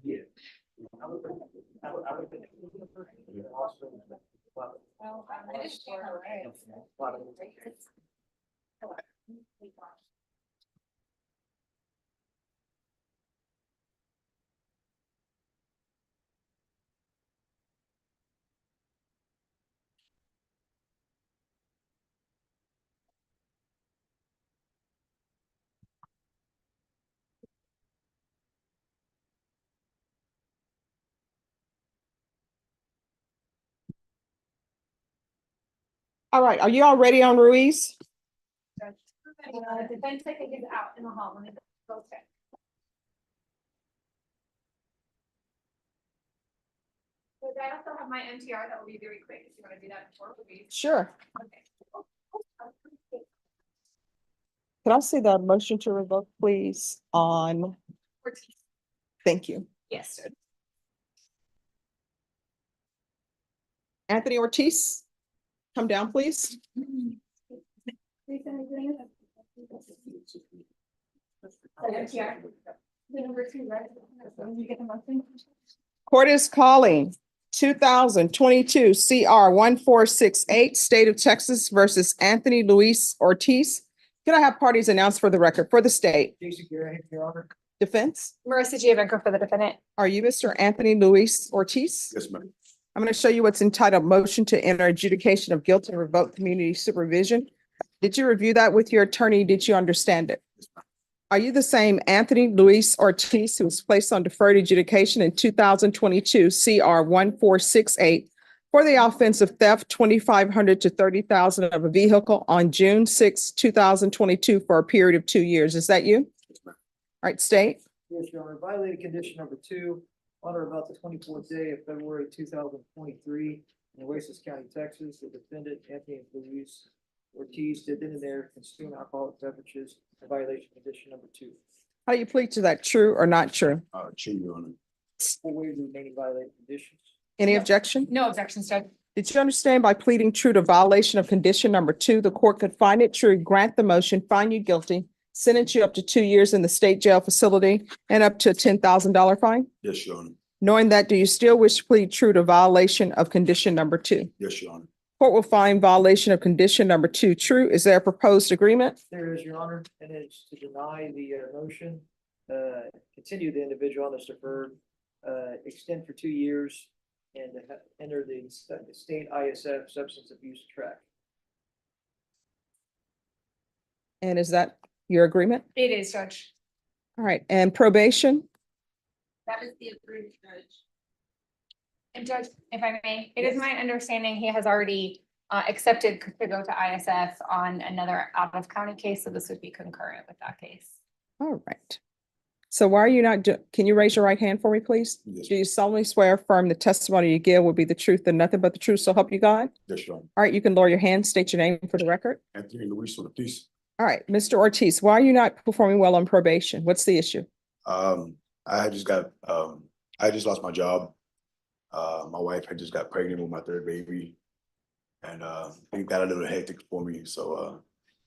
Yeah. All right, are you all ready on Ruiz? Defense, I think, is out in the hall. Let me go check. So I also have my MTR that will be very quick if you want to do that before we. Sure. Okay. Can I see the motion to revoke, please, on, 14. thank you. Yes. Anthony Ortiz, come down, please. MTR. The number 2, right? You get the motion? Court is calling 2022 CR 1468, State of Texas versus Anthony Luis Ortiz. Can I have parties announced for the record for the state? Jason Garrett, Your Honor. Defense, Marissa Giovanco for the defendant. are you Mr. Anthony Luis Ortiz? Yes, ma'am. I'm going to show you what's entitled Motion to Enter Adjudication of Guilt and Revoke Community Supervision. Did you review that with your attorney? Did you understand it? Yes, ma'am. Are you the same Anthony Luis Ortiz who was placed on deferred adjudication in 2022 CR 1468 for the offense of theft $2,500 to $30,000 of a vehicle on June 6, 2022 for a period of 2 years? Is that you? Yes, ma'am. All right, state. Yes, Your Honor. Violated condition number 2 on or about the 24th day of February 2023 in Oasis County, Texas. The defendant, Anthony Luis Ortiz, did then and there consume alcoholic beverages in violation condition number 2. How do you plead to that? True or not true? True, Your Honor. Full waive the remaining violated conditions. Any No. objection? No objections, Judge. Did you understand by pleading true to violation of condition number 2, the court could find it true, grant the motion, find you guilty, sentence you up to 2 years in the state jail facility and up to a $10,000 fine? Yes, Your Honor. Knowing that, do you still wish to plead true to violation of condition number 2? Yes, Your Honor. Court will find violation of condition number 2 true. Is there a proposed agreement? There is, Your Honor, and it's to deny the motion, continue the individual on this deferred, extend for 2 years, and enter the state ISF substance abuse track. And is that your agreement? It is, Judge. All right, and probation? That is the agreement, Judge. And Judge, if I may, it is my understanding he has already accepted to go to ISF on another out-of-county case, so this would be concurrent with that case. All right. So why are you not, can you raise your right hand for me, please? Yes, Do you solemnly swear affirm the testimony you give will be the truth and nothing but the truth, so help you God? yes, Your Honor. All right, you can lower your hand, state your name for the record. Anthony Luis Ortiz. All right, Mr. Ortiz, why are you not performing well on probation? What's the issue? I just lost my job. My wife had just got pregnant with my 3rd baby. And it got a little hectic for me. So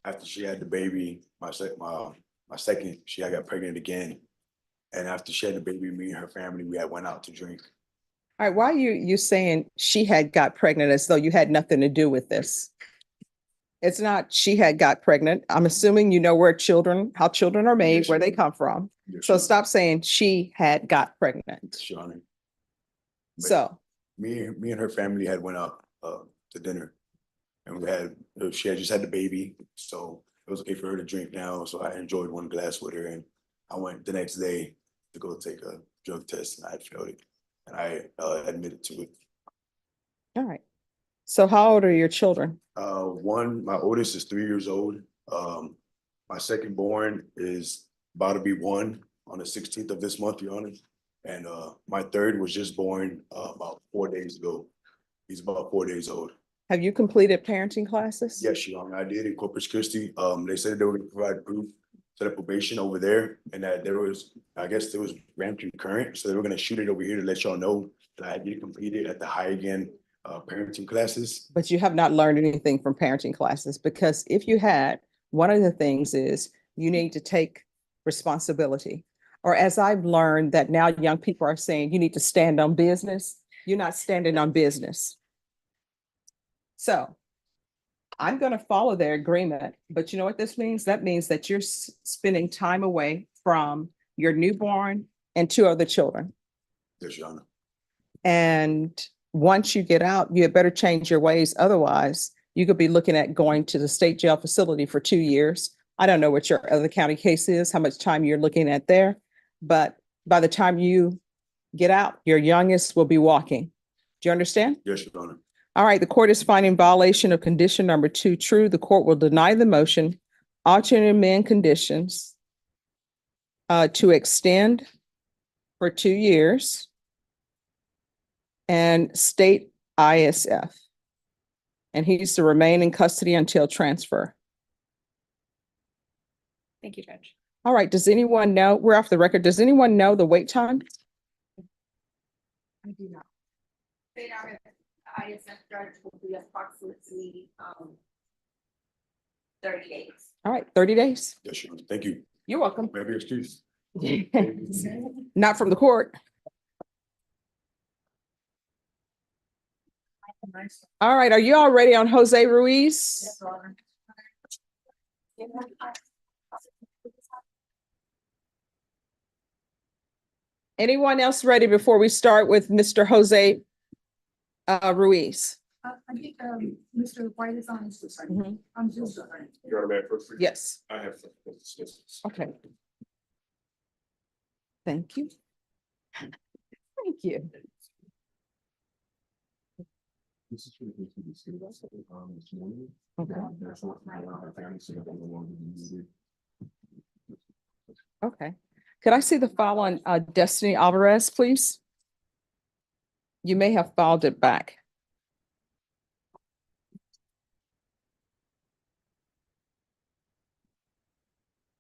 after she had the baby, my second, she got pregnant again. And after she had the baby, me and her family, we had went out to drink. All right, why are you saying she had got pregnant as though you had nothing to do with this? It's not she had got pregnant. I'm assuming you know how children are made, Yes, where they Your come from. Yes, So Your stop saying she had got pregnant. Honor. Yes, Your Honor. But So, me and her family had went out to dinner. And she had just had the baby. So it was okay for her to drink now. So I enjoyed one glass with her. And I went the next day to go take a drug test and I had failed it. And I admitted to it. all right. So how old are your children? My oldest is 3 years old. My second born is about to be 1 on the 16th of this month, Your Honor. And my third was just born about 4 days ago. He's about 4 days old. Have you completed parenting classes? Yes, Your Honor, I did in Corpus Christi. They said they were going to provide proof to the probation over there, and that I guess there was rampant concurrent, so they were going to shoot it over here to let y'all know that I did complete it at the high again parenting classes. But you have not learned anything from parenting classes, because if you had, one of the things is you need to take responsibility. or as I've learned that now young people are saying, you need to stand on business. You're not standing on business. So I'm going to follow their agreement, but you know what this means? That means that you're spending time away from your newborn and two other children. Yes, Your Honor. And once you get out, you had better change your ways. Otherwise, you could be looking at going to the state jail facility for 2 years. I don't know what your other county case is, how much time you're looking at there, but by the time you get out, your youngest will be walking. Do you understand? Yes, Your Honor. All right, the court is finding violation of condition number 2 true. The court will deny the motion, alternate amend conditions to extend for 2 years and state ISF. And he's to remain in custody until transfer. Thank you, Judge. All right, does anyone know, we're off the record, does anyone know the wait time? I do not. ISF judge will be approximately 30 days. All right, 30 days. Yes, Your Honor. Thank you. You're welcome. Maybe excuse. Not from the court. All right, are you all ready on Jose Ruiz? Anyone else ready before we start with Mr. Jose Ruiz? I think Mr. White is on. Mhm. I'm just. Your Honor, may I first? Yes, I have. okay. Thank you. Thank you. This is for the city this morning. Okay. There's what my family said that no longer needed. Okay. Could I see the file on Destiny Alvarez, please? You may have filed it back.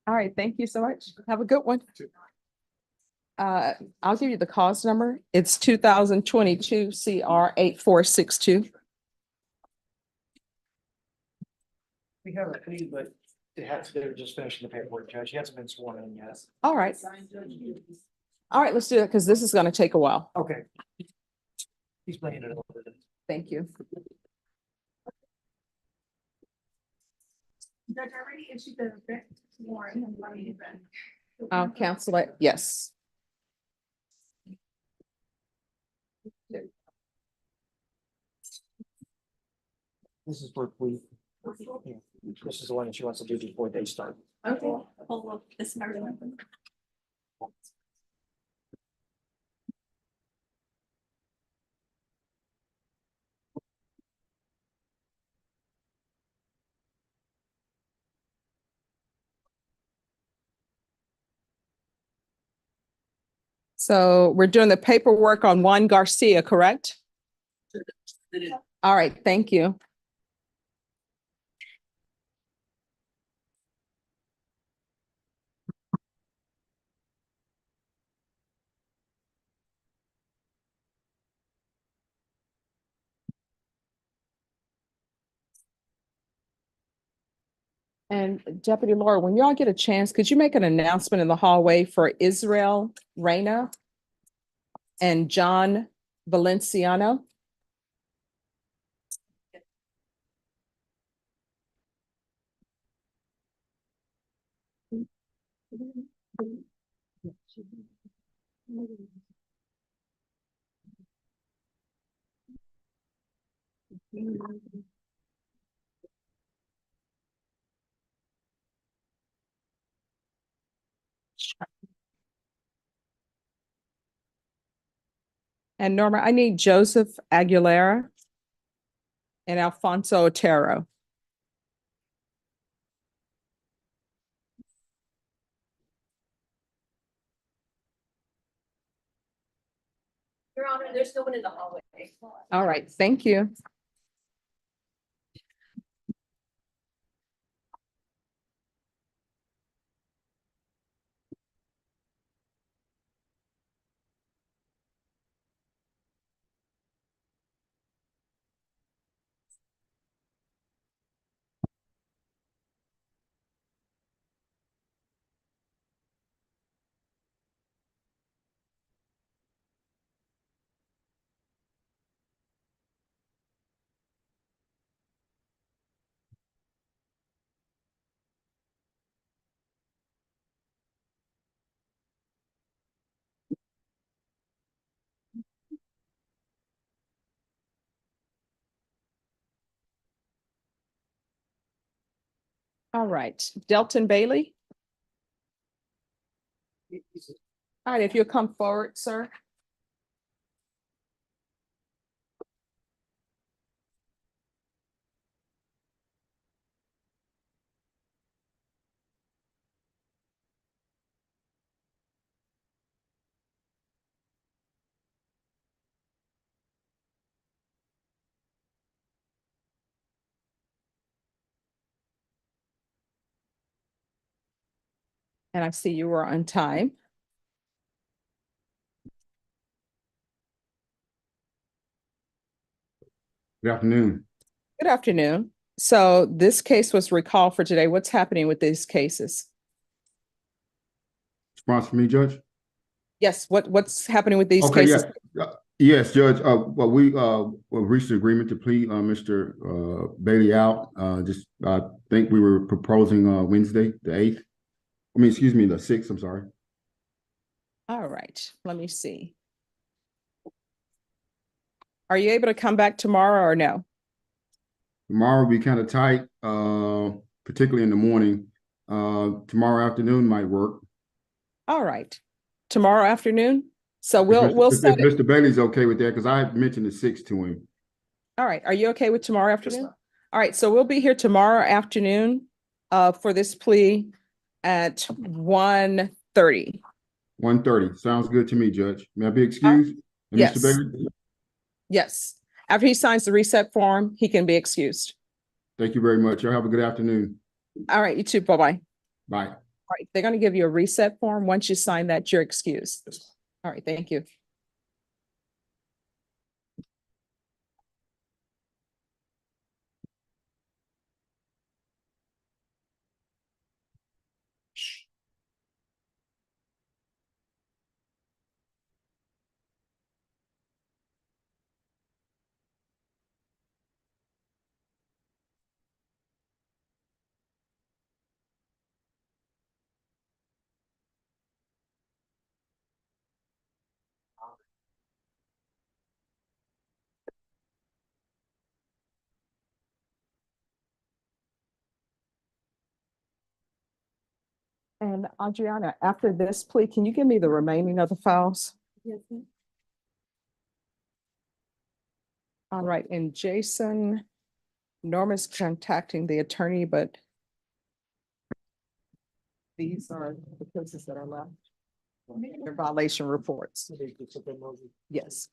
All right, thank you so much. Have a good one. I'll give you the cause number. It's 2022 CR 8462. We have a plea, but they're just finishing the paperwork, Judge. He hasn't been sworn in yet. All right. All right, let's do it because this is going to take a while. Okay. He's playing it a little bit. Thank you. Judge already issued the warrant and let me even. I'll cancel it. Yes. This is for plea. Yeah. This is the one that she wants to do before they start. Okay, hold up, this one. So we're doing the paperwork on Juan Garcia, correct? All right, thank you. And Deputy Laura, when y'all get a chance, could you make an announcement in the hallway for Israel Reyna and John Valenciano? And Norma, I need Joseph Aguilera and Alfonso Otero. Your Honor, there's no one in the hallway. All right, thank you. All right, Delton Bailey. All right, if you'll come forward, sir. And I see you were on time. Good afternoon. Good afternoon. So this case was recalled for today. What's happening with these cases? Response from me, Judge? Yes, what's happening with these Okay, cases? yeah. Yes, Judge. Well, we reached an agreement to plead Mr. Bailey out. I think we were proposing Wednesday, the 8th. I mean, excuse me, the 6th, I'm sorry. All right, let me see. Are you able to come back tomorrow or no? Tomorrow will be kind of tight, particularly in the morning. Tomorrow afternoon might work. All right, tomorrow afternoon? So If we'll If set it. Mr. Bailey's okay with that, because I mentioned the 6th to him. All right, are you okay with tomorrow afternoon? All right, so we'll be here tomorrow afternoon for this plea at 1:30. 1:30. Sounds good to me, Judge. May I be excused? And Mr. Yes. Bailey? Yes, after he signs the reset form, he can be excused. Thank you very much. Y'all have a good afternoon. All right, you too, bye-bye. Bye. All right, they're gonna give you a reset form. Once you sign that, you're excused. All right, thank you. And Adriana, after this plea, can you give me the remaining of the files? Yes, ma'am. All right, and Jason, Norma's contacting the attorney, but these are the cases that are left. Their violation reports. Yes,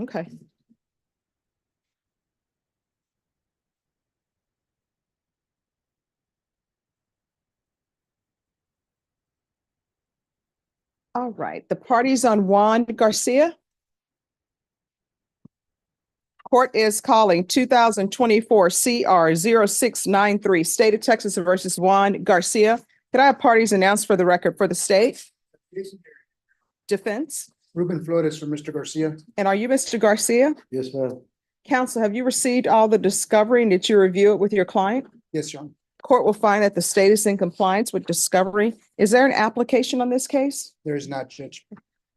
okay. All right, the parties on Juan Garcia. Court is calling 2024 CR 0693, State of Texas versus Juan Garcia. Could I have parties announced for the record for the state? Defense? Ruben Flores for Mr. Garcia. And are you Mr. Garcia? Yes, ma'am. Counsel, have you received all the discovery and did you review it with your client? Yes, John. Court will find that the state is in compliance with discovery. Is there an application on this case? There is not, Judge.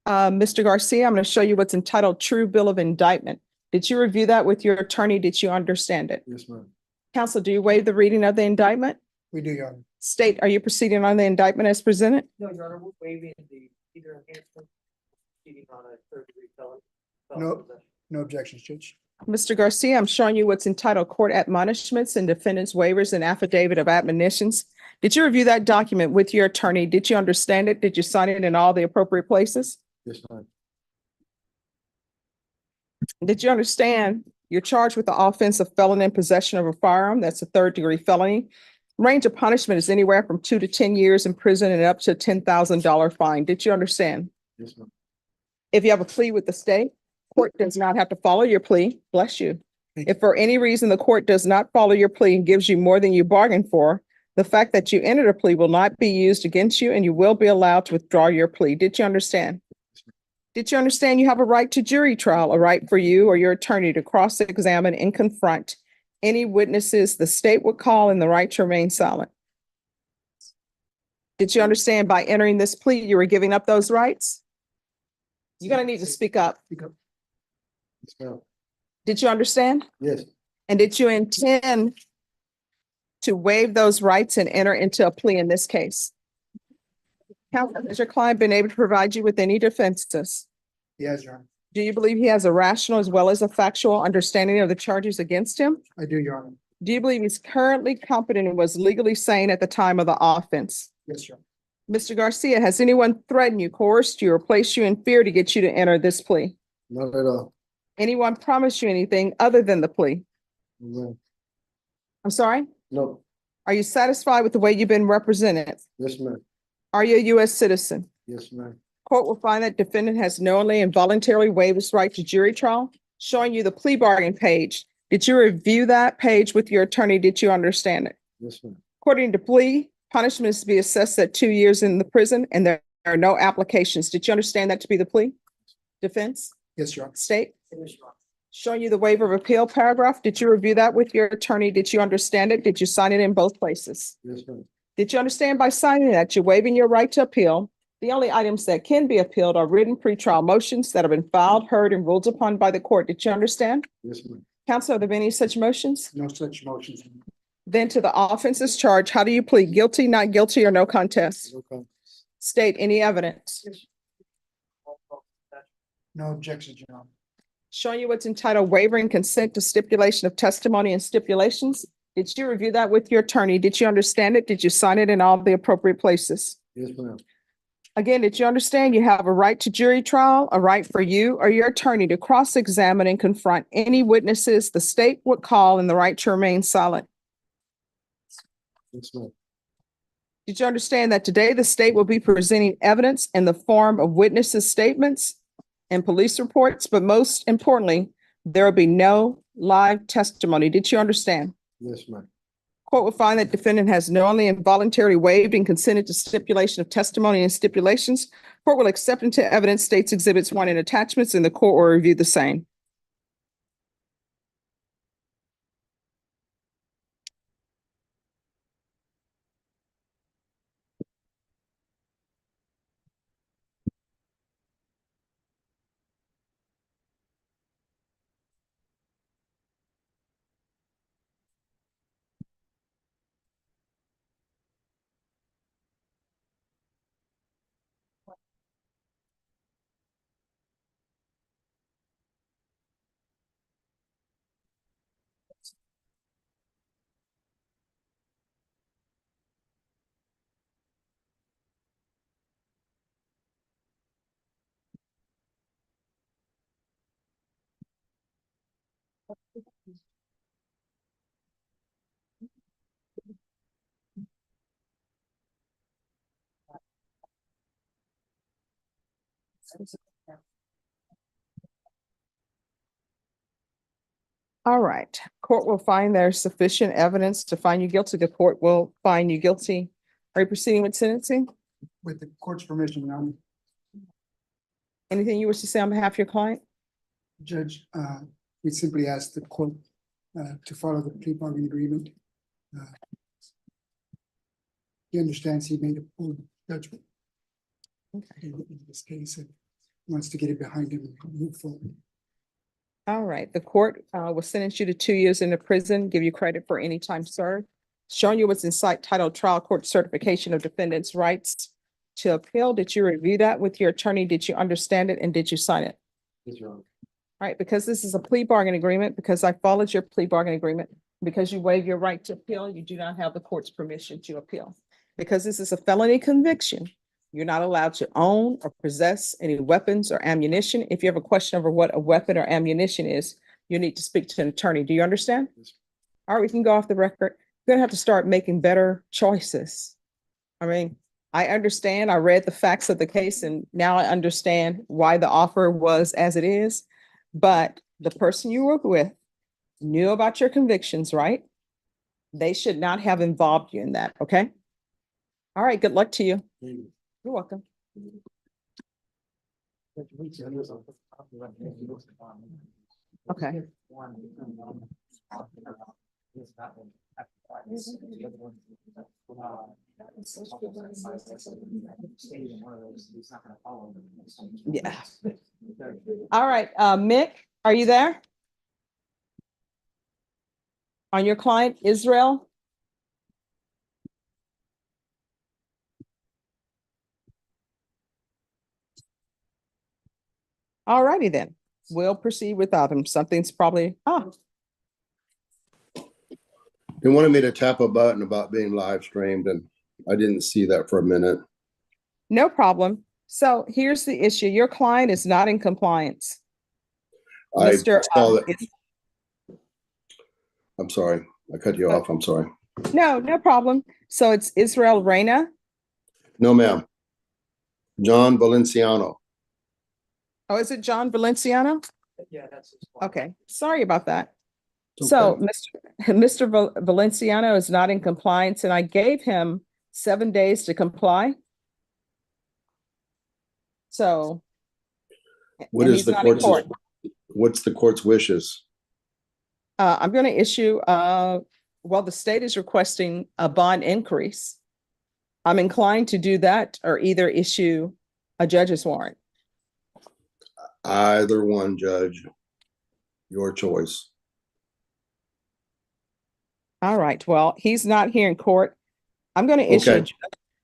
Mr. Garcia, I'm going to show you what's entitled True Bill of Indictment. Did you review that with your attorney? Did you understand it? Yes, ma'am. Counsel, do you waive the reading of the indictment? We do, Your Honor. State, are you proceeding on the indictment as presented? No, Your Honor, we're waiving the either enhancement, proceeding on a third degree felony. No. No objections, Judge. Mr. Garcia, I'm showing you what's entitled Court Admonishments and Defendants Waivers and Affidavit of Admonitions. Did you review that document with your attorney? Did you understand it? Did you sign it in all the appropriate places? Yes, ma'am. Did you understand you're charged with the offense of felon in possession of a firearm? That's a third degree felony. Range of punishment is anywhere from 2 to 10 years in prison and up to a $10,000 fine. Did you understand? Yes, ma'am. If you have a plea with the state, court does not have to follow your plea. Bless you. Thank If for any reason the court does not follow your plea and gives you more than you bargained for, the fact that you entered a plea will not be used against you and you will be allowed to withdraw your plea. Did you understand? Did you understand you have a right to jury trial, a right for you or your attorney to cross-examine and confront any witnesses the state would call and the right to remain silent? Did you understand by entering this plea, you were giving up those rights? You're gonna need to speak up. Speak up. Yes, ma'am. Did you understand? Yes. And did you intend to waive those rights and enter into a plea in this case? Counsel, has your client been able to provide you with any defenses? Yes, Your Honor. Do you believe he has a rational as well as a factual understanding of the charges against him? I do, Your Honor. Do you believe he's currently competent and was legally sane at the time of the offense? Yes, Your Honor. Mr. Garcia, has anyone threatened you, coerced you, or placed you in fear to get you to enter this plea? Not at all. Anyone promised you anything other than the plea? No. I'm sorry? No. Are you satisfied with the way you've been represented? Yes, ma'am. Are you a U.S. citizen? Yes, ma'am. Court will find that defendant has knowingly and voluntarily waived his right to jury trial, showing you the plea bargain page. Did you review that page with your attorney? Did you understand it? Yes, ma'am. According to plea, punishment is to be assessed at 2 years in the prison, and there are no applications. Did you understand that to be the plea? Defense? Yes, Your Honor. State? Yes, Your Honor. Showing you the waiver of appeal paragraph. Did you review that with your attorney? Did you understand it? Did you sign it in both places? Yes, ma'am. Did you understand by signing that you're waiving your right to appeal? The only items that can be appealed are written pretrial motions that have been filed, heard, and ruled upon by the court. Did you understand? Yes, ma'am. Counsel, are there any such motions? No such motions. Then to the offenses charged, how do you plead? Guilty, not guilty, or no contest? Okay. State any evidence. No objections, Your Honor. Showing you what's entitled wavering consent to stipulation of testimony and stipulations. Did you review that with your attorney? Did you understand it? Did you sign it in all the appropriate places? Yes, ma'am. Again, did you understand you have a right to jury trial, a right for you or your attorney to cross-examine and confront any witnesses the state would call, and the right to remain silent? Yes, ma'am. Did you understand that today the state will be presenting evidence in the form of witnesses' statements and police reports, but most importantly, there will be no live testimony? Did you understand? Yes, ma'am. Court will find that defendant has knowingly and voluntarily waived and consented to stipulation of testimony and stipulations. Court will accept into evidence states exhibits 1 and attachments, and the court will review the same. All right, court will find there's sufficient evidence to find you guilty. The court will find you guilty. Are you proceeding with sentencing? With the court's permission, Your Honor. Anything you wish to say on behalf of your client? Judge, we simply ask the court to follow the plea bargain agreement. He understands he made a poor judgment in this case and wants to get it behind him and move forward. All right, the court will sentence you to 2 years into prison, give you credit for any time served. Showing you what's in site titled Trial Court Certification of Defendant's Rights to Appeal. Did you review that with your attorney? Did you understand it, and did you sign it? Yes, Your Honor. All right, because this is a plea bargain agreement, because I followed your plea bargain agreement, because you waive your right to appeal, you do not have the court's permission to appeal. Because this is a felony conviction, you're not allowed to own or possess any weapons or ammunition. If you have a question over what a weapon or ammunition is, you need to speak to an attorney. Do you understand? Yes. All right, we can go off the record. You're gonna have to start making better choices. I mean, I understand, I read the facts of the case, and now I understand why the offer was as it is. But the person you work with knew about your convictions, right? They should not have involved you in that, okay? All right, good luck to you. You're welcome. Okay. Yeah. All right, Mick, are you there? On your client, Israel? All righty then. We'll proceed without him. Something's probably, They wanted me to tap a button about being live streamed, and I didn't see that for a minute. no problem. So here's the issue. Your client is not in compliance. I Mr. saw that. it's- I'm sorry. I cut you off. I'm sorry. No, no problem. So it's Israel Reina. No, ma'am. John Valenciano. Oh, is it John Valenciano? Yeah, that's. his fault. Okay, sorry about that. It's So okay. Mr. Valenciano is not in compliance and I gave him 7 days to comply. So. What and is he's the not in court's, court. what's the court's wishes? I'm going to issue, well, the state is requesting a bond increase. I'm inclined to do that or either issue a judge's warrant. Either one, Judge. Your choice. All right, well, he's not here in court. I'm going to issue, Okay.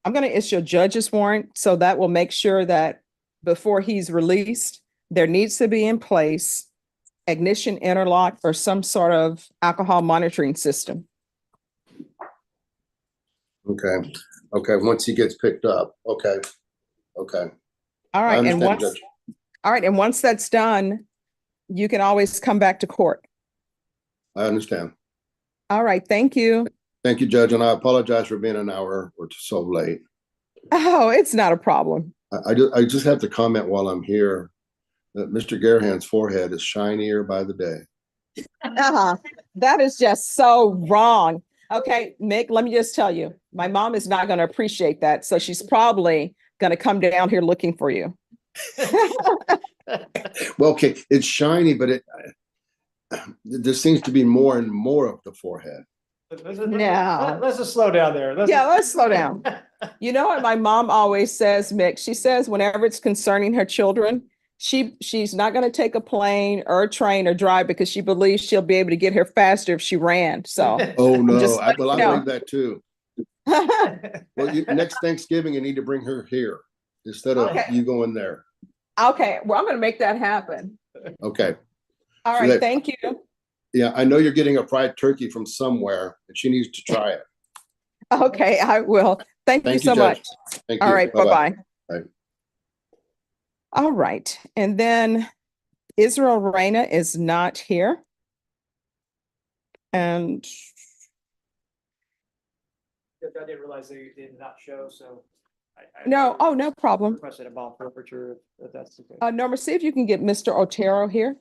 I'm going to issue a judge's warrant, so that will make sure that before he's released, there needs to be in place ignition interlock or some sort of alcohol monitoring system. Okay. Okay. Once he gets picked up. Okay. Okay. All I right, and understand, once, Judge. all right, and once that's done, you can always come back to court. I understand. All right, thank you. Thank you, Judge, and I apologize for being an hour or so late. Oh, it's not a problem. I just have to comment while I'm here that Mr. Garahan's forehead is shinier by the day. That is just so wrong. Okay, Mick, let me just tell you, my mom is not going to appreciate that. So she's probably going to come down here looking for you. Well, okay, it's shiny, but there seems to be more and more of the forehead. No. Let's just slow down there. Yeah, let's slow down. You know what my mom always says, Mick? She says whenever it's concerning her children, she's not going to take a plane or a train or drive because she believes she'll be able to get here faster if she ran. So, Oh, no, just I letting you know. believe that too. Well, next Thanksgiving, you need to bring her here instead of Okay. you going there. Okay, well, I'm going to make that happen. Okay. All So right, that- thank you. Yeah, I know you're getting a fried turkey from somewhere and she needs to try it. Okay, I will. Thank you Thank so you, Judge. much. Thank All you. right, Bye-bye. bye-bye. Bye. All right, and then Israel Reina is not here. And I didn't realize they did not show, so. no, oh, no problem. Requested a bond forfeiture, if that's the case. Norma, see if you can get Mr. Otero here.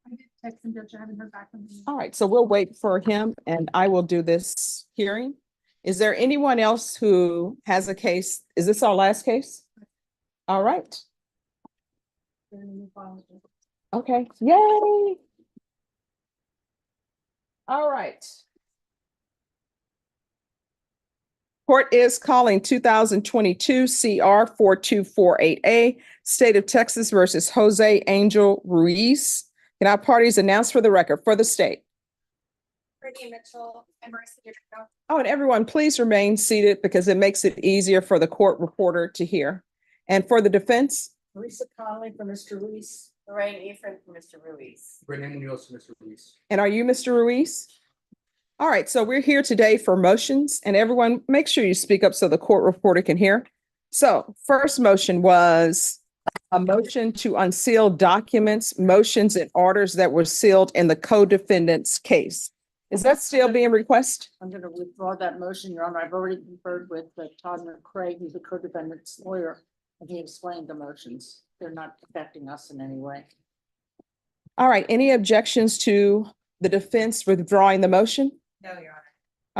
I did text him, Judge, I haven't heard back from him. All right, so we'll wait for him and I will do this hearing. Is there anyone else who has a case? Is this our last case? All right, okay, yay. All right. Court is calling 2022 CR 4248A, State of Texas versus Jose Angel Ruiz. Can our parties announce for the record for the state? Brittany Mitchell and Marissa Dudrico. Oh, and everyone, please remain seated because it makes it easier for the court reporter to hear. And for the defense, Lisa Conley for Mr. Ruiz. Lorraine Ephraim for Mr. Ruiz. Renee Munoz for Mr. Ruiz. and are you Mr. Ruiz? All right, so we're here today for motions and everyone, make sure you speak up so the court reporter can hear. So first motion was a motion to unseal documents, motions and orders that were sealed in the co-defendant's case. Is that still being requested? I'm going to withdraw that motion, Your Honor. I've already conferred with Todd Craig, who's the co-defendant's lawyer, and he explained the motions. They're not affecting us in any way. All right, any objections to the defense withdrawing the motion? No, Your Honor.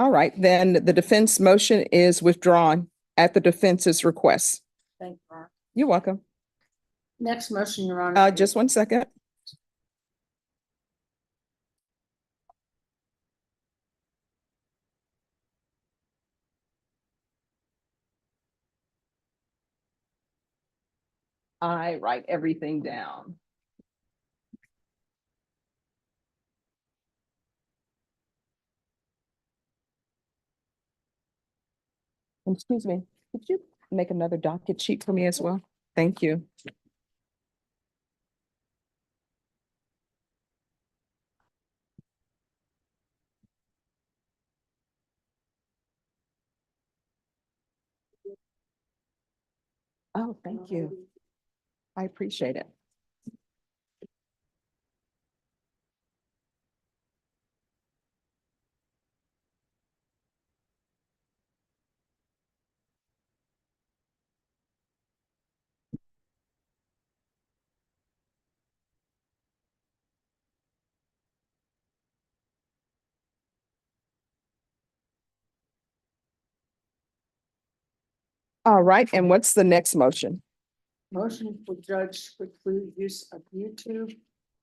All right, then the defense motion is withdrawn at the defense's request. Thank you, Your Honor. You're welcome. Next motion, Your Honor. Just 1 second. I write everything down. Excuse me, could you make another docket sheet for me as well? Thank you. Oh, thank you. I appreciate it. All right, and what's the next motion? Motion for judge to preclude use of YouTube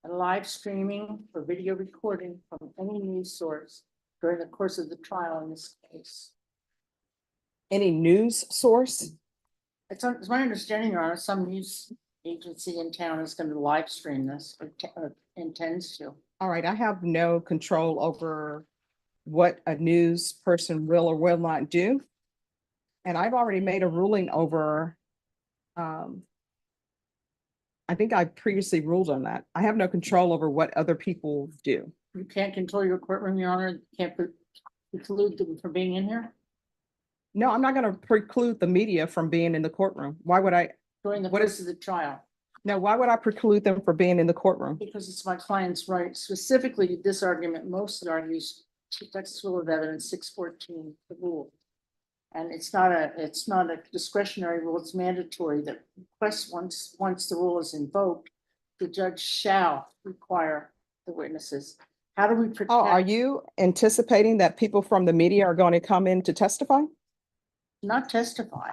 and live streaming for video recording from any news source during the course of the trial in this case. Any news source? It's my understanding, Your Honor, some news agency in town is going to live stream this or intends to. All right, I have no control over what a news person will or will not do. And I've already made a ruling over, I think I previously ruled on that. I have no control over what other people do. You can't control your courtroom, Your Honor. You can't preclude them from being in here No, I'm not going to preclude the media from being in the courtroom. Why would I? during the What course is- of the trial. No, why would I preclude them from being in the courtroom? Because it's my client's right. Specifically, this argument mostly argues Texas Rule of Evidence 614, the rule. And it's not a discretionary rule, it's mandatory that request once the rule is invoked, the judge shall require the witnesses. How do we protect? Oh, are you anticipating that people from the media are going to come in to testify? Not testify,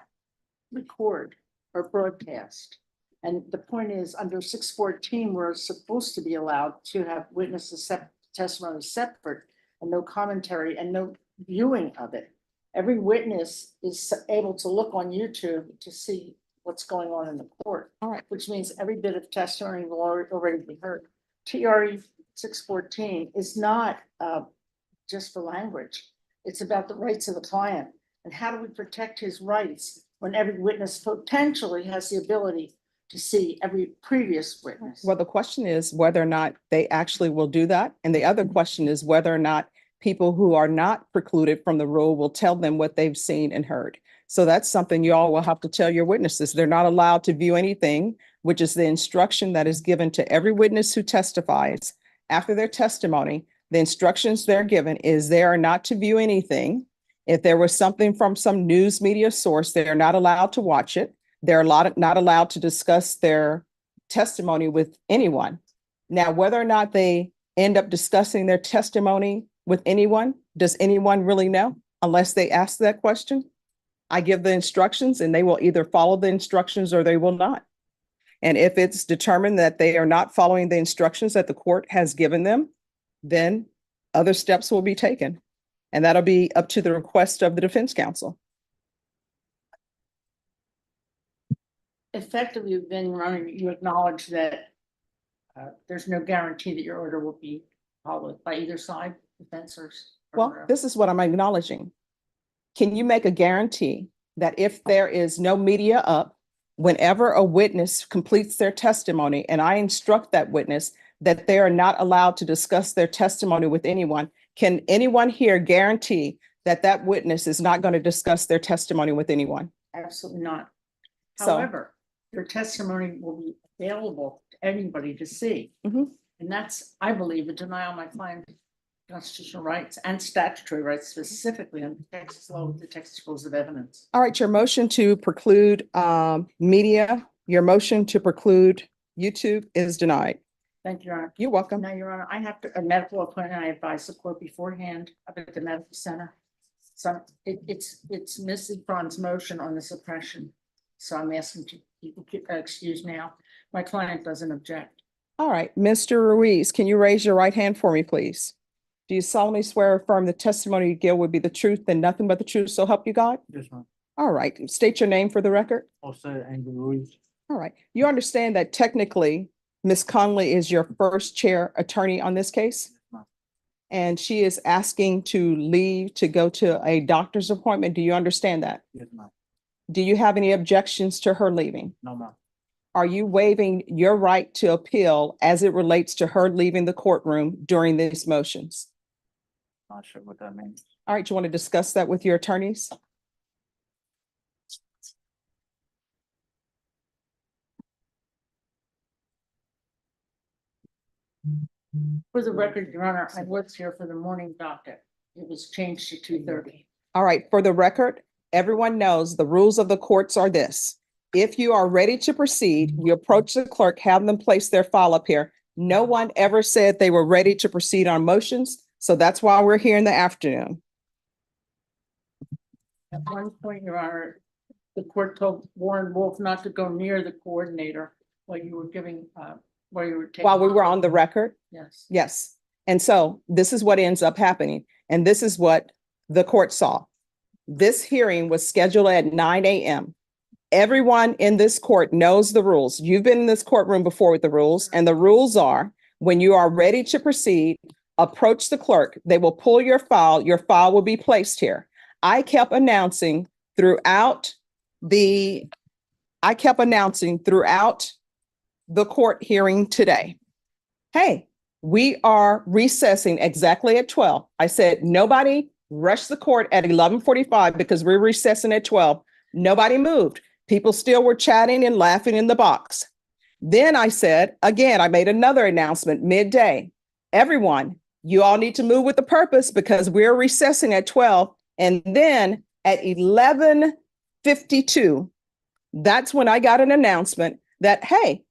record or broadcast. And the point is, under 614, we're supposed to be allowed to have witnesses testimony separate and no commentary and no viewing of it. Every witness is able to look on YouTube to see what's going on in the court. All right. Which means every bit of testimony will already be heard. TRE 614 is not just for language. It's about the rights of the client. And how do we protect his rights when every witness potentially has the ability to see every previous witness? Well, the question is whether or not they actually will do that. And the other question is whether or not people who are not precluded from the rule will tell them what they've seen and heard. So that's something you all will have to tell your witnesses. They're not allowed to view anything, which is the instruction that is given to every witness who testifies after their testimony. The instructions they're given is they are not to view anything. If there was something from some news media source, they are not allowed to watch it. They're not allowed to discuss their testimony with anyone. Now, whether or not they end up discussing their testimony with anyone, does anyone really know unless they ask that question? I give the instructions and they will either follow the instructions or they will not. And if it's determined that they are not following the instructions that the court has given them, then other steps will be taken. And that'll be up to the request of the defense counsel. Effectively, then, Ronnie, you acknowledge that there's no guarantee that your order will be followed by either side, defense or. Well, this is what I'm acknowledging. Can you make a guarantee that if there is no media up, whenever a witness completes their testimony and I instruct that witness that they are not allowed to discuss their testimony with anyone, can anyone here guarantee that that witness is not going to discuss their testimony with anyone? Absolutely not. So- However, your testimony will be available to anybody to see. Mhm. And that's, I believe, a denial of my client's constitutional rights and statutory rights, specifically under Texas law with the Texas Rules of Evidence. All right, your motion to preclude media, your motion to preclude YouTube is denied. Thank you, Your Honor. You're welcome. Now, Your Honor, I have a medical appointment. I advise the court beforehand up at the medical center. So it's Mrs. Braun's motion on the suppression. So I'm asking you to excuse now. My client doesn't object. All right, Mr. Ruiz, can you raise your right hand for me, please? Do you solemnly swear or affirm the testimony you give would be the truth and nothing but the truth, so help you God? Yes, ma'am. All right, state your name for the record. Jose Angel Ruiz. All right, you understand that technically Ms. Conley is your first chair attorney on this case? ma'am. And she is asking to leave to go to a doctor's appointment. Do you understand that? Yes, ma'am. Do you have any objections to her leaving? No, ma'am. Are you waiving your right to appeal as it relates to her leaving the courtroom during these motions? Not sure what that means. All right, you want to discuss that with your attorneys? For the record, Your Honor, I was here for the morning docket. It was changed to 2:30. All right, for the record, everyone knows the rules of the courts are this. If you are ready to proceed, you approach the clerk, have them place their file up here. No one ever said they were ready to proceed on motions, so that's why we're here in the afternoon. At one point, Your Honor, the court told Warren Wolf not to go near the coordinator while you were giving, while you were taking. While we were on the record, Yes. yes. And so this is what ends up happening, and this is what the court saw. This hearing was scheduled at 9 a.m. Everyone in this court knows the rules. You've been in this courtroom before with the rules, and the rules are when you are ready to proceed, approach the clerk. They will pull your file. Your file will be placed here. I kept announcing throughout the court hearing today, hey, we are recessing exactly at 12. I said, nobody rush the court at 11:45 because we're recessing at 12. Nobody moved. People still were chatting and laughing in the box. Then I said, again, I made another announcement midday. Everyone, you all need to move with the purpose because we're recessing at 12. And then at 11:52, that's when I got an announcement that, hey,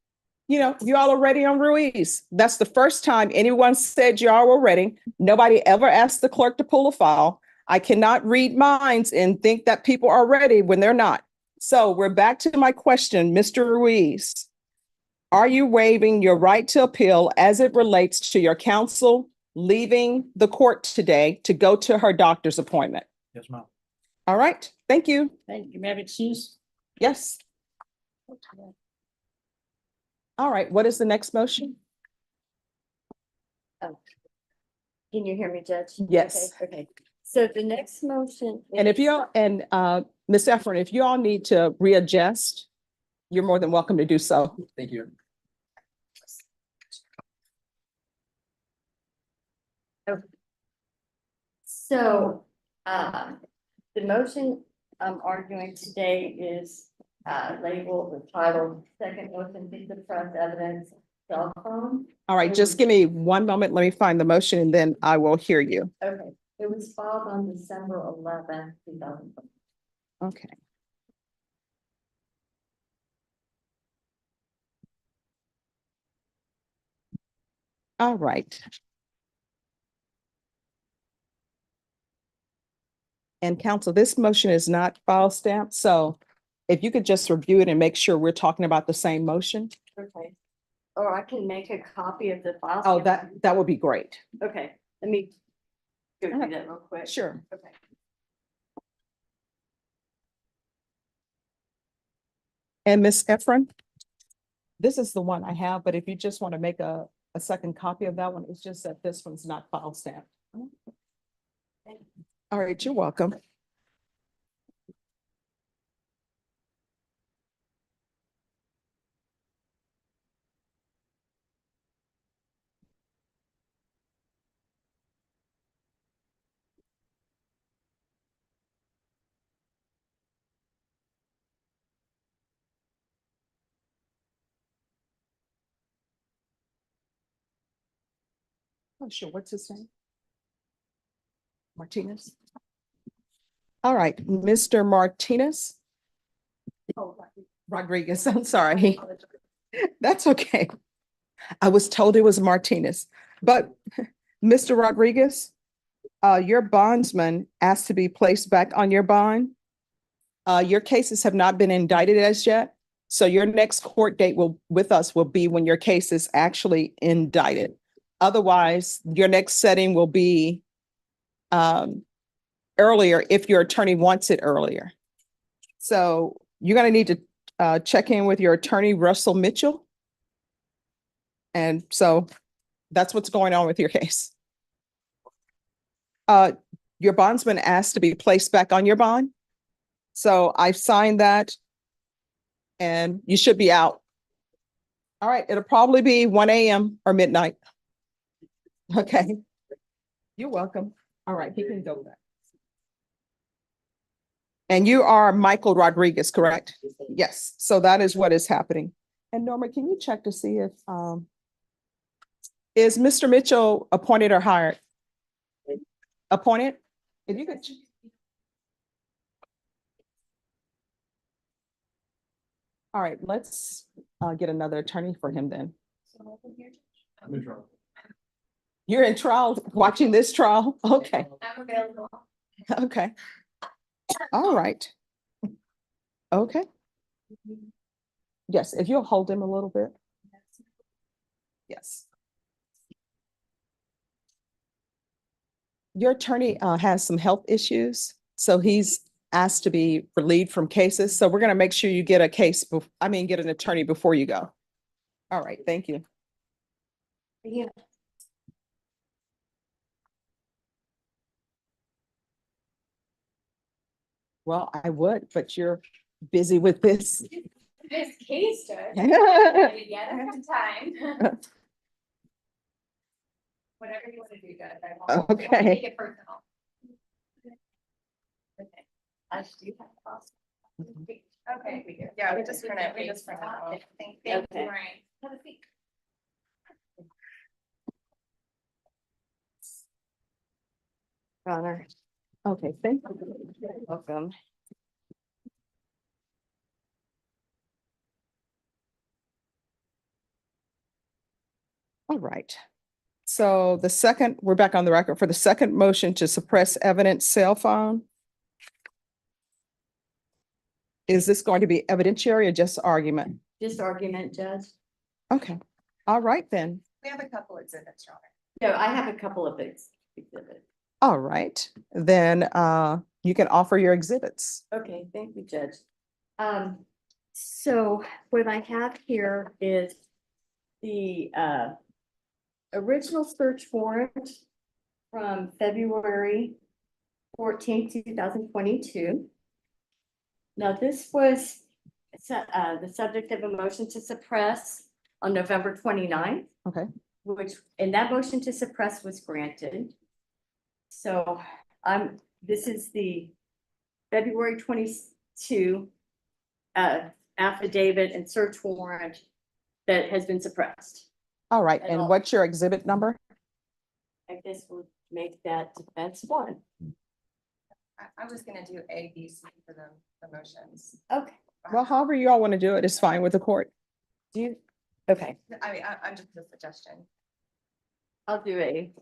you all are ready on Ruiz. That's the first time anyone said y'all were ready. Nobody ever asked the clerk to pull a file. I cannot read minds and think that people are ready when they're not. So we're back to my question, Mr. Ruiz. Are you waiving your right to appeal as it relates to your counsel leaving the court today to go to her doctor's appointment? Yes, ma'am. All right, thank you. Thank you. May I have excuse? Yes. All right, what is the next motion? Can you hear me, Judge? Yes. Okay. So the next motion. And if is- you and Ms. Efron, if you all need to readjust, you're more than welcome to do so. Thank you. So, the motion I'm arguing today is, labeled the title, second motion, be the press evidence, cell phone. All right, just give me one moment. Let me find the motion and then I will hear you. Okay, it was filed on December 11th, 2020. Okay. All right. And counsel, this motion is not file stamped, so if you could just review it and make sure we're talking about the same motion. Okay. Or I can make a copy of the file. Oh, stamp. that would be great. Okay, let me go do that real quick. Sure. Okay. And Ms. Efron, this is the one I have, but if you just want to make a second copy of that one, it's just that this one's not file stamped. All right, you're welcome. Oh, sure. What's his name? Martinez. All right, Mr. Martinez. Oh, Rodriguez, I'm sorry. That's okay. I was told it was Martinez, but Mr. Rodriguez, your bondsman asked to be placed back on your bond. Your cases have not been indicted as yet. So your next court date with us will be when your case is actually indicted. Otherwise, your next setting will be earlier if your attorney wants it earlier. So you're going to need to check in with your attorney, Russell Mitchell. And so that's what's going on with your case. Your bondsman asked to be placed back on your bond. So I've signed that and you should be out. All right, it'll probably be 1 a.m. or midnight. Okay. You're welcome. All right, he can go back. And you are Michael Rodriguez, correct? Yes, so that is what is happening. And Norma, can you check to see if Is Mr. Mitchell appointed or hired? Appointed? If you could. All right, let's get another attorney for him then. I'm in trouble. You're in trial, watching this trial? Okay, I'm available. okay. All right. Okay. Yes, if you'll hold him a little bit. Yes. Your attorney has some health issues, so he's asked to be relieved from cases. So we're gonna make sure you get a case, get an attorney before you go. All right, thank you. Yeah. Well, I would, but you're busy with this. This case, Judge. Okay. Yeah, I have time. Whatever you want to do, Judge. I won't take it personal. Okay. I do have a possible. Okay, we do. Yeah, we just print it. Thank you, Okay. Ryan. Have a seat. Honor, Okay, thank you. welcome. All right. So the second, we're back on the record for the second motion to suppress evidence cell phone. Is this going to be evidentiary or just argument? Just argument, Judge. Okay, all right then. We have a couple exhibits, Robert. No, I have a couple of exhibits. All right, then you can offer your exhibits. Okay, thank you, Judge. So what I have here is the original search warrant from February 14th, 2022. Now, this was the subject of a motion to suppress on November 29th, Okay, and that motion to suppress was granted. So this is the February 22 affidavit and search warrant that has been suppressed. all right, And and I'll- what's your exhibit number? I guess we'll make that defense one. I was gonna do A, B, C for the motions. Okay. Well, however you all want to do it is fine with the court. Do you? Okay, I mean, I'm just a suggestion. I'll do A.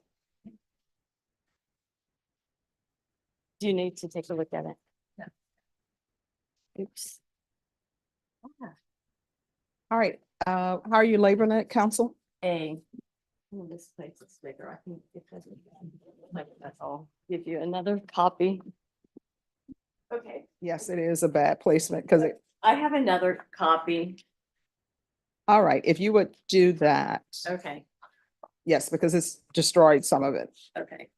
Do you need to take a look at it? No. Oops. All right, how are you laboring it, counsel? A. Oh, this place is bigger. I think it doesn't. That's all. Give you another copy. Okay, Yes, it is a bad placement because it, I have another copy. all right, if you would do that. Okay, Yes, because it's destroyed some of it. okay.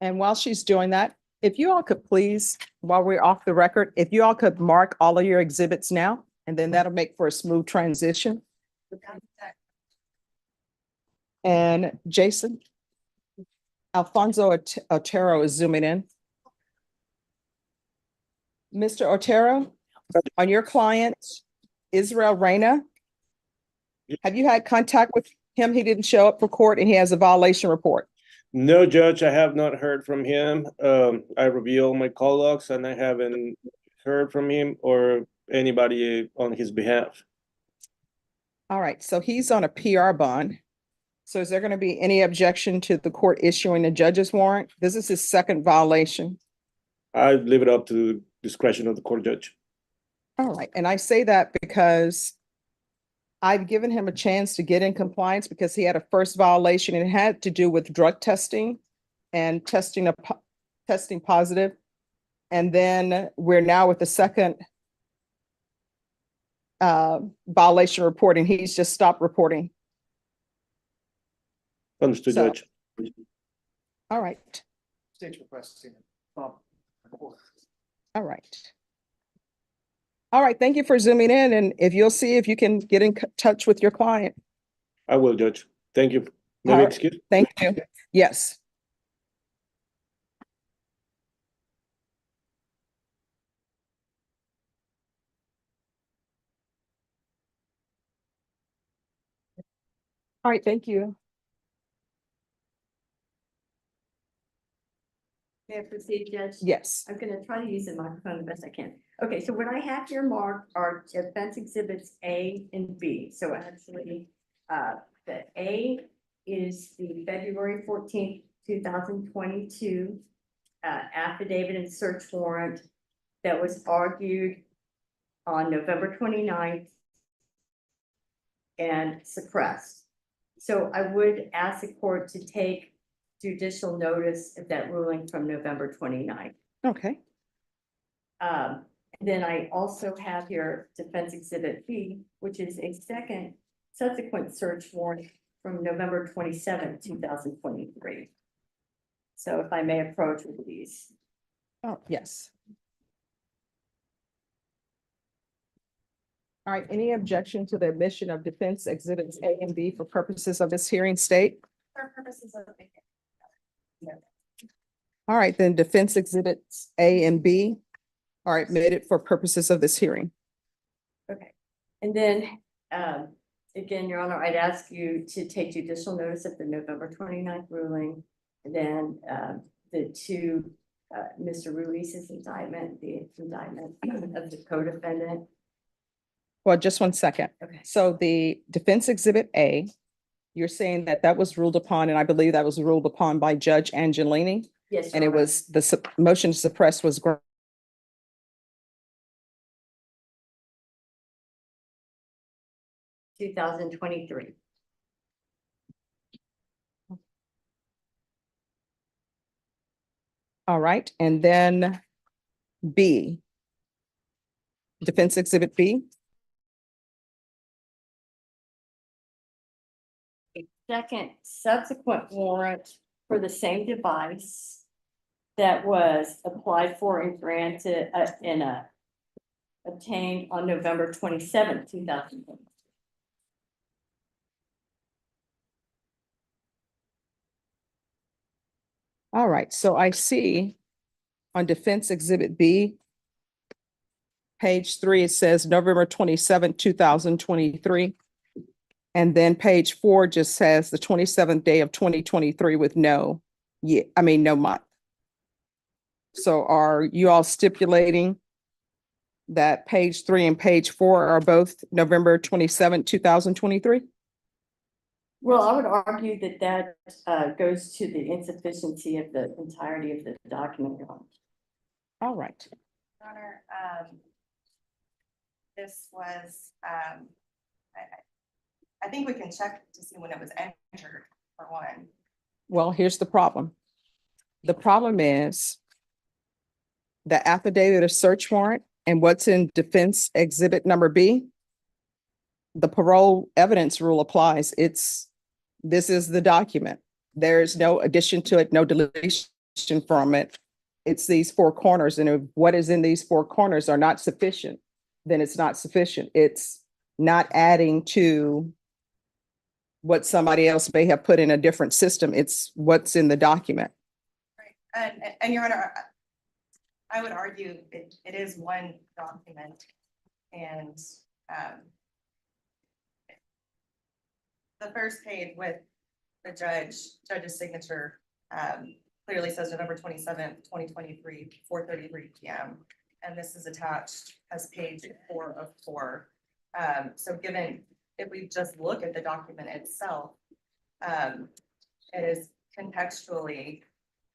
And while she's doing that, if you all could please, while we're off the record, if you all could mark all of your exhibits now, and then that'll make for a smooth transition. And Jason, Alfonso Otero is zooming in. Mr. Otero, on your client, Israel Reyna, have you had contact with him? He didn't show up for court and he has a violation report. No, Judge, I have not heard from him. I reviewed my call logs and I haven't heard from him or anybody on his behalf. All right, so he's on a PR bond. So is there going to be any objection to the court issuing a judge's warrant? This is his second violation. I leave it up to the discretion of the court judge. All right, and I say that because I've given him a chance to get in compliance because he had a first violation and it had to do with drug testing and testing positive. And then we're now with the second violation report and he's just stopped reporting. Understood, So- Judge. All right, State's requesting. all right. All right, thank you for zooming in and if you'll see if you can get in touch with your client. I will, Judge. Thank you. May All I right. excuse? Thank you. Yes. All right, thank you. May I proceed, Judge? Yes. I'm gonna try to use the microphone the best I can. Okay, so what I have here marked are defense exhibits A and B. So actually, the A is the February 14th, 2022 affidavit and search warrant that was argued on November 29th and suppressed. So I would ask the court to take judicial notice of that ruling from November 29th. Okay. Then I also have here Defense Exhibit B, which is a second subsequent search warrant from November 27th, 2023. So if I may approach with these. Oh, yes. All right, any objection to the admission of defense exhibits A and B for purposes of this hearing state? For purposes of. All right, then defense exhibits A and B are admitted for purposes of this hearing. Okay, and then, again, Your Honor, I'd ask you to take judicial notice of the November 29th ruling. And then, the two, Mr. Ruiz's indictment, the indictment of the co-defendant. Well, just one second. Okay. So the defense exhibit A, you're saying that that was ruled upon, and I believe that was ruled upon by Judge Angelini, Yes. and Your it Honor. was the motion to suppress was 2023. all right, and then B. Defense exhibit B. A second subsequent warrant for the same device that was applied for and granted, obtained on November 27th, 2020. All right, so I see on defense exhibit B, page 3, it says November 27th, 2023. And then page 4 just says the 27th day of 2023 with no month. So are you all stipulating that page 3 and page 4 are both November 27th, 2023? Well, I would argue that that goes to the insufficiency of the entirety of the document. Your Honor. All right. Your Honor, this was, I think we can check to see when it was entered, for one. Well, here's the problem. The problem is the affidavit of search warrant and what's in defense exhibit number B. The parole evidence rule applies. This is the document. There is no addition to it, no deletion from it. It's these four corners, and if what is in these four corners are not sufficient, then it's not sufficient. It's not adding to what somebody else may have put in a different system. It's what's in the document. Right, and Your Honor, I would argue it is one document, and the first page with the judge's signature clearly says November 27th, 2023, 4:33 p.m. And this is attached as page 4 of 4. So given, if we just look at the document itself, it is contextually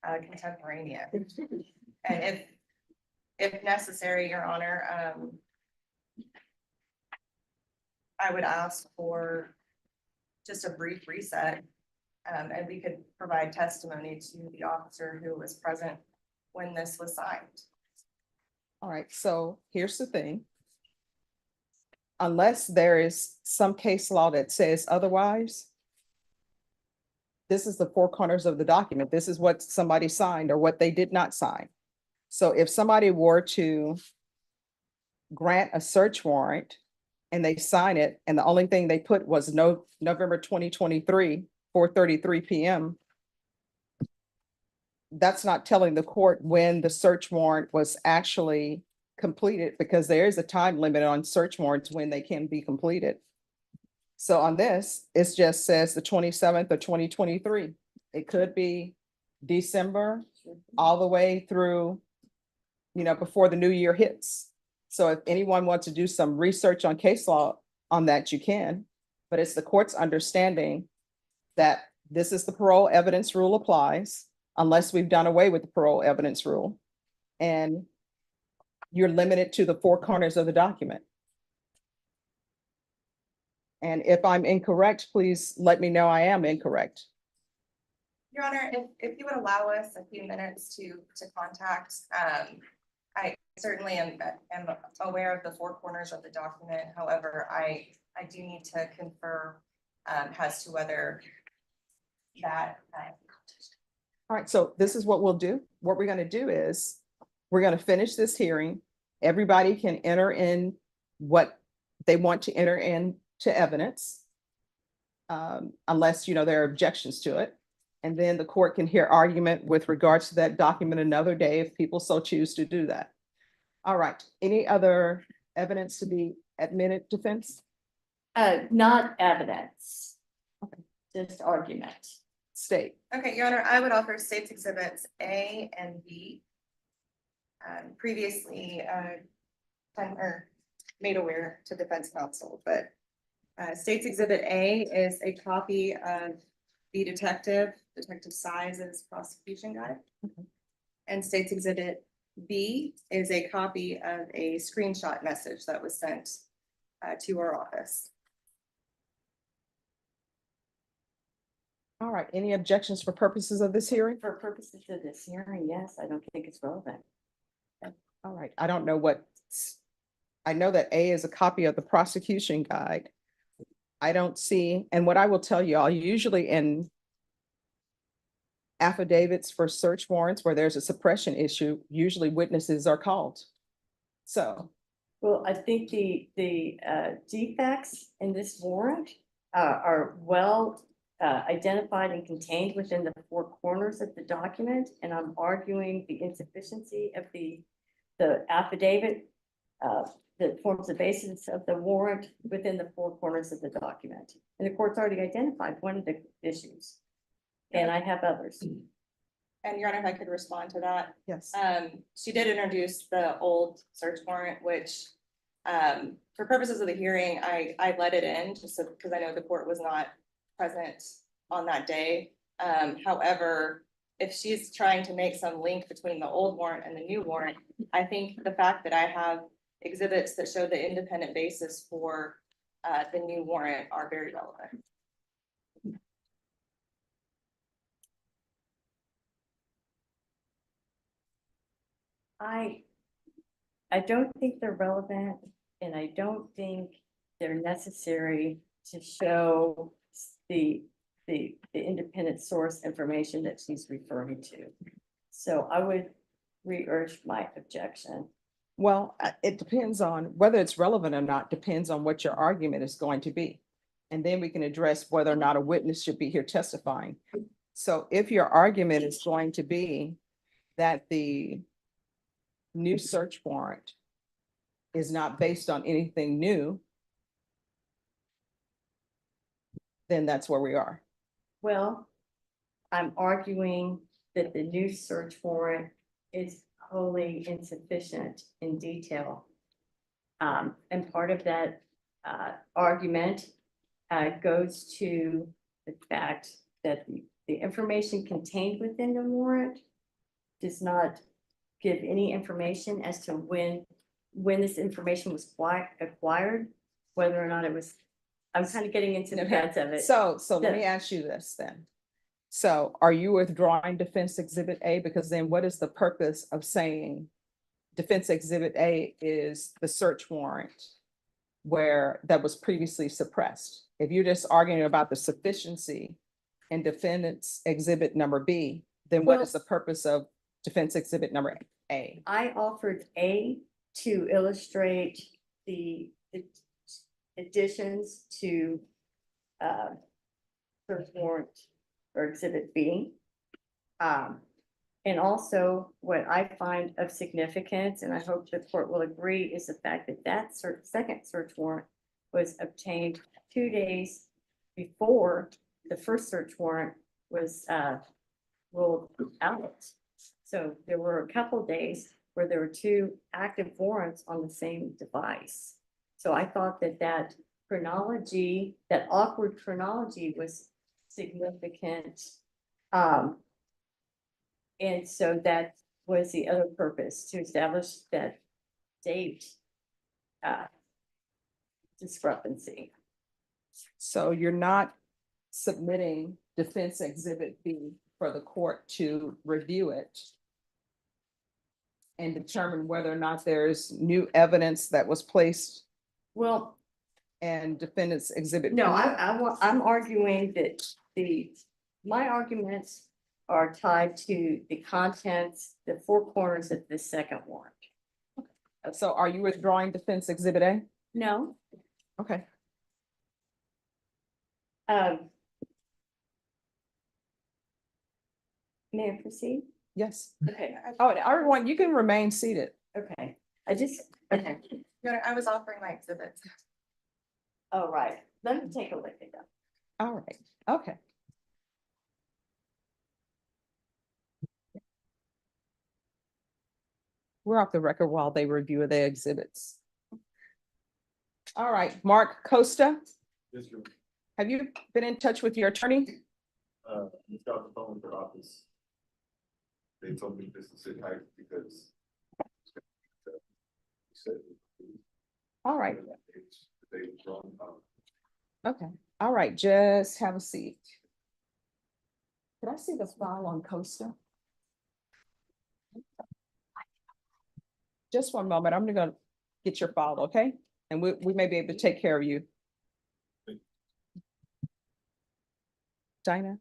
contemporaneous. And if necessary, Your Honor, I would ask for just a brief reset, and we could provide testimony to the officer who was present when this was signed. All right, so here's the thing. Unless there is some case law that says otherwise, this is the four corners of the document. This is what somebody signed or what they did not sign. So if somebody were to grant a search warrant and they sign it, and the only thing they put was November 2023, 4:33 p.m., that's not telling the court when the search warrant was actually completed, because there is a time limit on search warrants when they can be completed. So on this, it just says the 27th of 2023. It could be December all the way through, before the new year hits. So if anyone wants to do some research on case law on that, you can. But it's the court's understanding that this is the parole evidence rule applies unless we've done away with the parole evidence rule. And you're limited to the four corners of the document. And if I'm incorrect, please let me know I am incorrect. Your Honor, if you would allow us a few minutes to contact, I certainly am aware of the four corners of the document. However, I do need to confirm as to whether that. All right, so this is what we'll do. What we're gonna do is, we're gonna finish this hearing. Everybody can enter in what they want to enter into evidence. Unless, there are objections to it. And then the court can hear argument with regards to that document another day if people so choose to do that. All right, any other evidence to be admitted, defense? Not evidence, just argument. State. Okay, Your Honor, I would offer states exhibits A and B. Previously, made aware to defense counsel, but states exhibit A is a copy of the Detective Size's prosecution guide. And states exhibit B is a copy of a screenshot message that was sent to our office. All right, any objections for purposes of this hearing? For purposes of this hearing, yes, I don't think it's relevant. All right, I don't know I know that A is a copy of the prosecution guide. I don't see, and what I will tell you all, usually in affidavits for search warrants where there's a suppression issue, usually witnesses are called. So. Well, I think the defects in this warrant are well identified and contained within the four corners of the document, and I'm arguing the insufficiency of the affidavit that forms the basis of the warrant within the four corners of the document. And the court's already identified one of the issues, and I have others. And Your Honor, if I could respond to that. Yes. She did introduce the old search warrant, which for purposes of the hearing, I let it in just so, because I know the court was not present on that day. However, if she's trying to make some link between the old warrant and the new warrant, I think the fact that I have exhibits that show the independent basis for the new warrant are very relevant. I don't think they're relevant, and I don't think they're necessary to show the independent source information that she's referring to. So I would re-urge my objection. Well, it depends on whether it's relevant or not, depends on what your argument is going to be. And then we can address whether or not a witness should be here testifying. So if your argument is going to be that the new search warrant is not based on anything new, then that's where we are. Well, I'm arguing that the new search warrant is wholly insufficient in detail. And part of that argument goes to the fact that the information contained within the warrant does not give any information as to when this information was acquired, whether or not it was. I'm kind of getting into the pants of it. So let me ask you this then. So are you withdrawing defense exhibit A? Because then what is the purpose of saying defense exhibit A is the search warrant that was previously suppressed? If you're just arguing about the sufficiency in defendant's exhibit number B, then what is the purpose of defense exhibit number A? I offered A to illustrate the additions to search warrant or exhibit B. And also what I find of significance, and I hope the court will agree, is the fact that second search warrant was obtained 2 days before the first search warrant was ruled out. So there were a couple days where there were two active warrants on the same device. So I thought that that chronology, that awkward chronology was significant. And so that was the other purpose, to establish that date discrepancy. So you're not submitting Defense Exhibit B for the court to review it and determine whether or not there's new evidence that was placed Well, and Defendant's Exhibit B? no, I'm arguing that my arguments are tied to the contents, the four corners of the second warrant. So are you withdrawing Defense Exhibit A? No, Okay. may I proceed? Yes. Okay, Oh, and everyone, you can remain seated. okay, okay, I was offering my exhibits. all right, let me take a look at them. All right, okay. We're off the record while they review the exhibits. All right, Mark Costa, Yes, sir. have you been in touch with your attorney? Just got the phone with their office. They told me just to sit tight because. All right, They was wrong. okay, all right, just have a seat. Could I see the file on Costa? Just one moment, I'm gonna get your file, okay? And we may be able to take care of you. Dinah,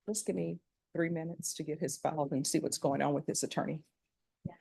just give me 3 minutes to get his file and see what's going on with his attorney. Yeah.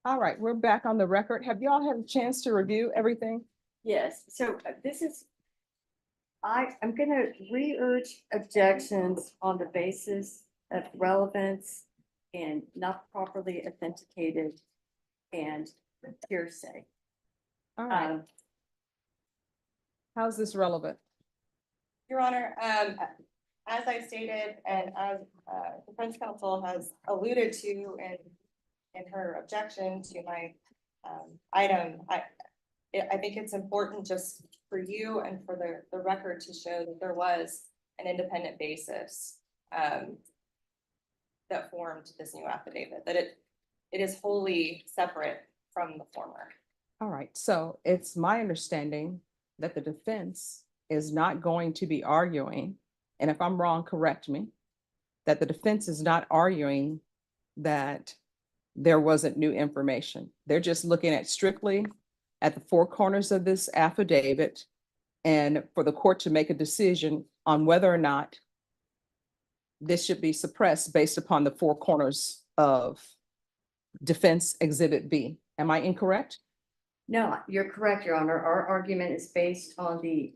All right, we're back on the record. Have y'all had a chance to review everything? Yes, so this is, I'm gonna re-urge objections on the basis of relevance and not properly authenticated and hearsay. All right, Um, how's this relevant? Your Honor, as I stated, and as defense counsel has alluded to in her objection to my item, I think it's important just for you and for the record to show that there was an independent basis that formed this new affidavit, that it is wholly separate from the former. All right, so it's my understanding that the defense is not going to be arguing, and if I'm wrong, correct me, that the defense is not arguing that there wasn't new information. They're just looking at strictly at the four corners of this affidavit and for the court to make a decision on whether or not this should be suppressed based upon the four corners of Defense Exhibit B. Am I incorrect? No, you're correct, Your Honor. Our argument is based on the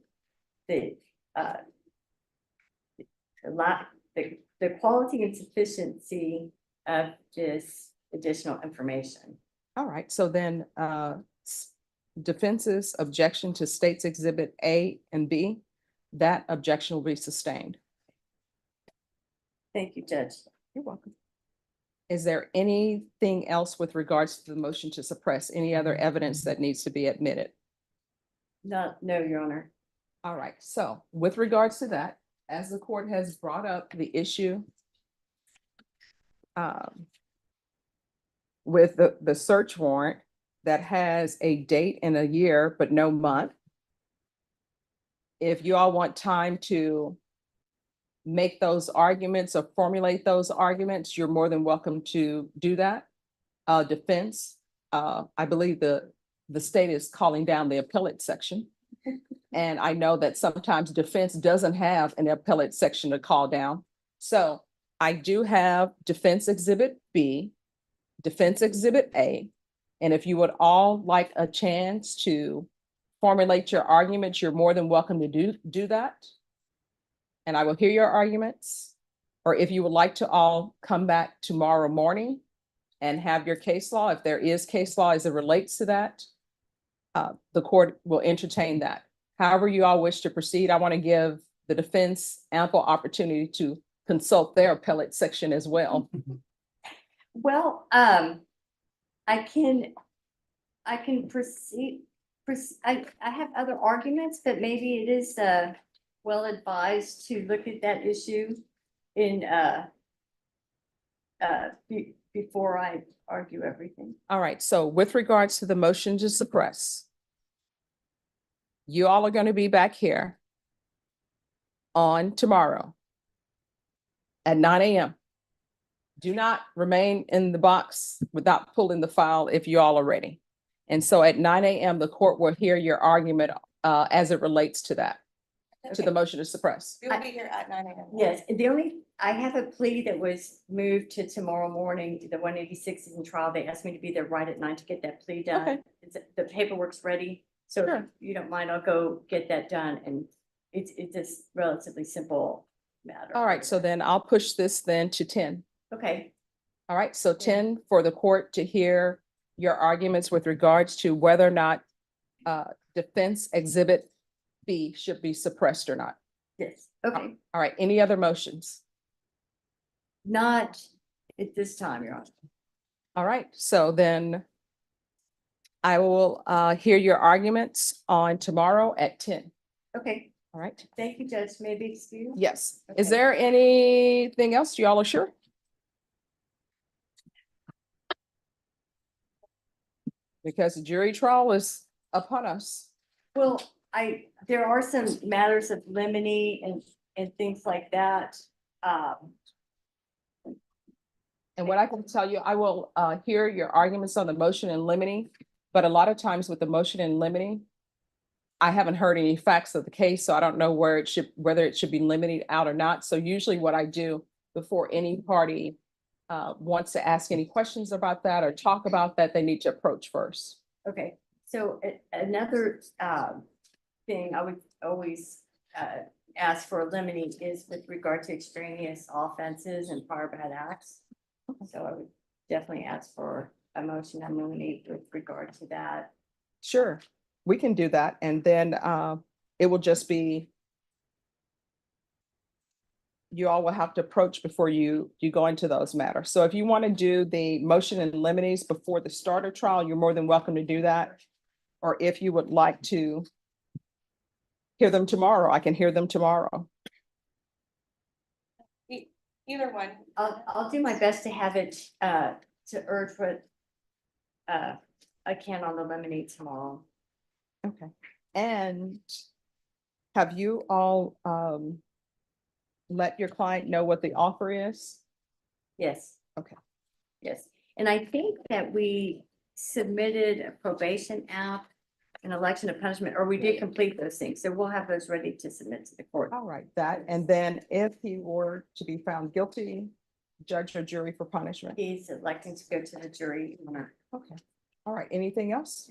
quality and sufficiency of this additional information. All right, so then defense's objection to States Exhibit A and B, that objection will be sustained. Thank you, Judge. You're welcome. Is there anything else with regards to the motion to suppress? Any other evidence that needs to be admitted? No, Your Honor. All right, so with regards to that, as the court has brought up the issue with the search warrant that has a date and a year, but no month. If you all want time to make those arguments or formulate those arguments, you're more than welcome to do that. Defense, I believe the state is calling down the appellate section. And I know that sometimes defense doesn't have an appellate section to call down. So I do have Defense Exhibit B, Defense Exhibit A. And if you would all like a chance to formulate your arguments, you're more than welcome to do that. And I will hear your arguments. Or if you would like to all come back tomorrow morning and have your case law, if there is case law as it relates to that, the court will entertain that. However you all wish to proceed, I want to give the defense ample opportunity to consult their appellate section as well. Well, I can proceed. I have other arguments, but maybe it is well advised to look at that issue in before I argue everything. All right, so with regards to the motion to suppress, you all are going to be back here on tomorrow at 9 a.m. Do not remain in the box without pulling the file if you all are ready. And so at 9 a.m., the court will hear your argument as it relates to that, to the motion to suppress. We will be here at 9 a.m. Yes, and I have a plea that was moved to tomorrow morning. The 186 is in trial. They asked me to be there right at 9 to get that plea done. Okay. The paperwork's ready. So Sure. if you don't mind, I'll go get that done. And it's a relatively simple matter. All right, so then I'll push this then to 10. Okay, All right, so 10 for the court to hear your arguments with regards to whether or not Defense Exhibit B should be suppressed or not. yes, okay. All right, any other motions? Not at this time, Your Honor. All right, so then I will hear your arguments on tomorrow at 10. Okay, All right, thank you, Judge. Maybe excuse? yes. Is Okay. there anything else? You all are sure? Because the jury trial is upon us. Well, there are some matters of limine and things like that. And what I can tell you, I will hear your arguments on the motion in limine, but a lot of times with the motion in limine, I haven't heard any facts of the case, so I don't know whether it should be limited out or not. So usually what I do before any party wants to ask any questions about that or talk about that, they need to approach first. Okay, so another thing I would always ask for a limiting is with regard to extraneous offenses and prior bad acts. So I would definitely ask for a motion and eliminate with regard to that. Sure, we can do that. And then it will just be, you all will have to approach before you go into those matters. So if you want to do the motion and limites before the starter trial, you're more than welcome to do that. Or if you would like to hear them tomorrow, I can hear them tomorrow. Either one. I'll do my best to have it to urge what I can on the lemonade tomorrow. Okay. And have you all let your client know what the offer is? Yes. Okay. Yes, and I think that we submitted a probation app, an election of punishment, or we did complete those things, so we'll have those ready to submit to the court. All right, that, and then if he were to be found guilty, judge or jury for punishment. He's electing to go to the jury. Okay. All right, anything else?